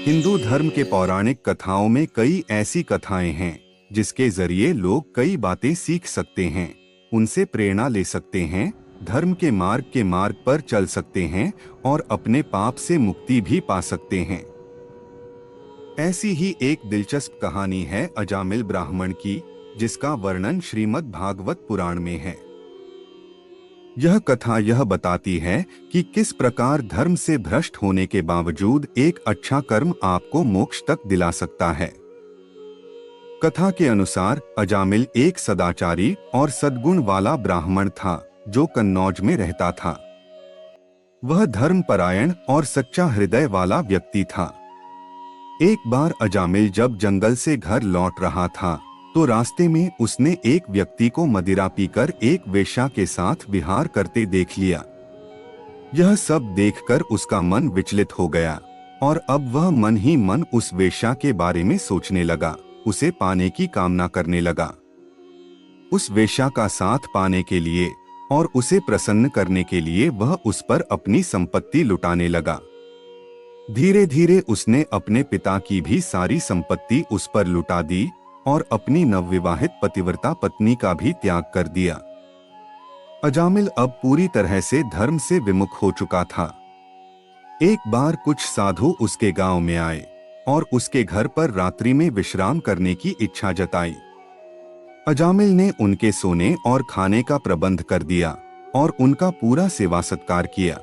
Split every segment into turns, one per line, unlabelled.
हिंदू धर्म के पौराणिक कथाओं में कई ऐसी कथाएं हैं जिसके जरिए लोग कई बातें सीख सकते हैं, उनसे प्रेरणा ले सकते हैं, धर्म के मार्ग पर चल सकते हैं और अपने पाप से मुक्ति भी पा सकते हैं। ऐसी ही एक दिलचस्प कहानी है अजामिल ब्राह्मण की, जिसका वर्णन श्रीमद् भागवत पुराण में है। यह कथा यह बताती है कि किस प्रकार धर्म से भ्रष्ट होने के बावजूद एक अच्छा कर्म आपको मोक्ष तक दिला सकता है। कथा के अनुसार अजामिल एक सदाचारी और सद्गुण वाला ब्राह्मण था जो कन्नौज में रहता था। वह धर्मपरायण और सच्चा हृदय वाला व्यक्ति था। एक बार अजामिल जब जंगल से घर लौट रहा था तो रास्ते में उसने एक व्यक्ति को मदिरा पीकर एक वेश्या के साथ विहार करते देख लिया। यह सब देखकर उसका मन विचलित हो गया और अब वह मन ही मन उस वेश्या के बारे में सोचने लगा, उसे पाने की कामना करने लगा। उस वेश्या का साथ पाने के लिए और उसे प्रसन्न करने के लिए वह उस पर अपनी संपत्ति लुटाने लगा। धीरे धीरे उसने अपने पिता की भी सारी संपत्ति उस पर लुटा दी और अपनी नवविवाहित पतिव्रता पत्नी का भी त्याग कर दिया। अजामिल अब पूरी तरह से धर्म से विमुख हो चुका था। एक बार कुछ साधु उसके गांव में आए और उसके घर पर रात्रि में विश्राम करने की इच्छा जताई। अजामिल ने उनके सोने और खाने का प्रबंध कर दिया और उनका पूरा सेवा सत्कार किया।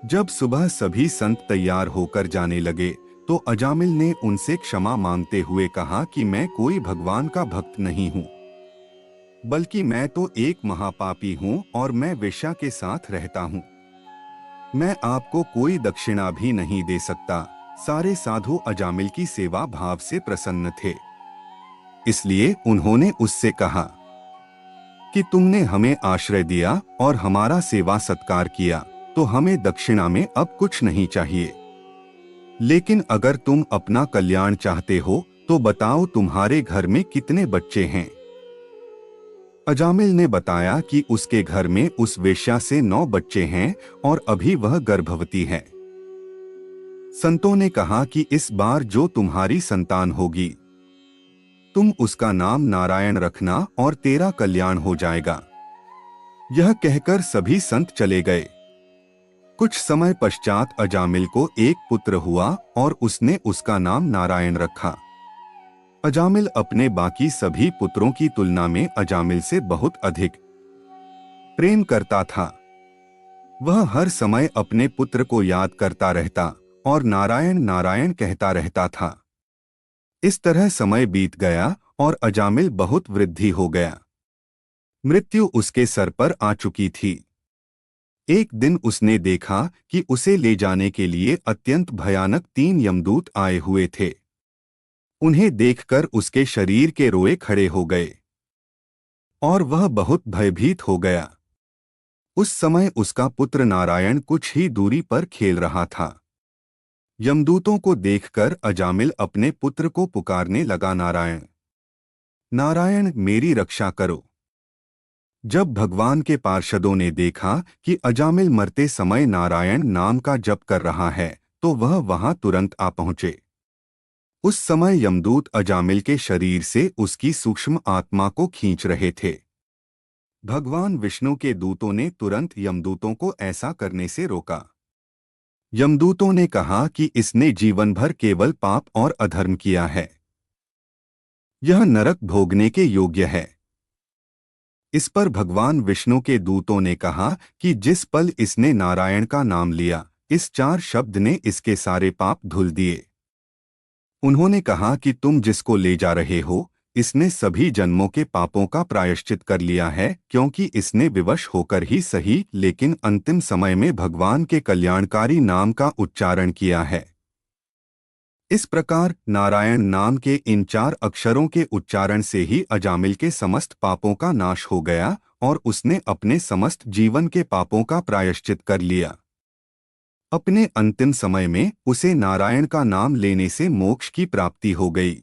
जब सुबह सभी संत तैयार होकर जाने लगे तो अजामिल ने उनसे क्षमा मांगते हुए कहा कि मैं कोई भगवान का भक्त नहीं हूँ, बल्कि मैं तो एक महापापी हूँ और मैं वेश्या के साथ रहता हूँ। मैं आपको कोई दक्षिणा भी नहीं दे सकता। सारे साधु अजामिल की सेवा भाव से प्रसन्न थे, इसलिए उन्होंने उससे कहा कि तुमने हमें आश्रय दिया और हमारा सेवा सत्कार किया, तो हमें दक्षिणा में अब कुछ नहीं चाहिए। लेकिन अगर तुम अपना कल्याण चाहते हो तो बताओ तुम्हारे घर में कितने बच्चे हैं। अजामिल ने बताया कि उसके घर में उस वेश्या से 9 बच्चे हैं और अभी वह गर्भवती है। संतों ने कहा कि इस बार जो तुम्हारी संतान होगी तुम उसका नाम नारायण रखना और तेरा कल्याण हो जाएगा। यह कहकर सभी संत चले गए। कुछ समय पश्चात अजामिल को एक पुत्र हुआ और उसने उसका नाम नारायण रखा। अजामिल अपने बाकी सभी पुत्रों की तुलना में अजामिल से बहुत अधिक प्रेम करता था। वह हर समय अपने पुत्र को याद करता रहता और नारायण नारायण कहता रहता था। इस तरह समय बीत गया और अजामिल बहुत वृद्धि हो गया। मृत्यु उसके सर पर आ चुकी थी। एक दिन उसने देखा कि उसे ले जाने के लिए अत्यंत भयानक 3 यमदूत आए हुए थे। उन्हें देखकर उसके शरीर के रोए खड़े हो गए और वह बहुत भयभीत हो गया। उस समय उसका पुत्र नारायण कुछ ही दूरी पर खेल रहा था। यमदूतों को देखकर अजामिल अपने पुत्र को पुकारने लगा, नारायण नारायण मेरी रक्षा करो। जब भगवान के पार्षदों ने देखा कि अजामिल मरते समय नारायण नाम का जप कर रहा है तो वह वहां तुरंत आ पहुंचे। उस समय यमदूत अजामिल के शरीर से उसकी सूक्ष्म आत्मा को खींच रहे थे। भगवान विष्णु के दूतों ने तुरंत यमदूतों को ऐसा करने से रोका। यमदूतों ने कहा कि इसने जीवन भर केवल पाप और अधर्म किया है, यह नरक भोगने के योग्य है। इस पर भगवान विष्णु के दूतों ने कहा कि जिस पल इसने नारायण का नाम लिया, इस 4 शब्द ने इसके सारे पाप धुल दिए। उन्होंने कहा कि तुम जिसको ले जा रहे हो, इसने सभी जन्मों के पापों का प्रायश्चित कर लिया है, क्योंकि इसने विवश होकर ही सही लेकिन अंतिम समय में भगवान के कल्याणकारी नाम का उच्चारण किया है। इस प्रकार नारायण नाम के इन 4 अक्षरों के उच्चारण से ही अजामिल के समस्त पापों का नाश हो गया और उसने अपने समस्त जीवन के पापों का प्रायश्चित कर लिया। अपने अंतिम समय में उसे नारायण का नाम लेने से मोक्ष की प्राप्ति हो गई।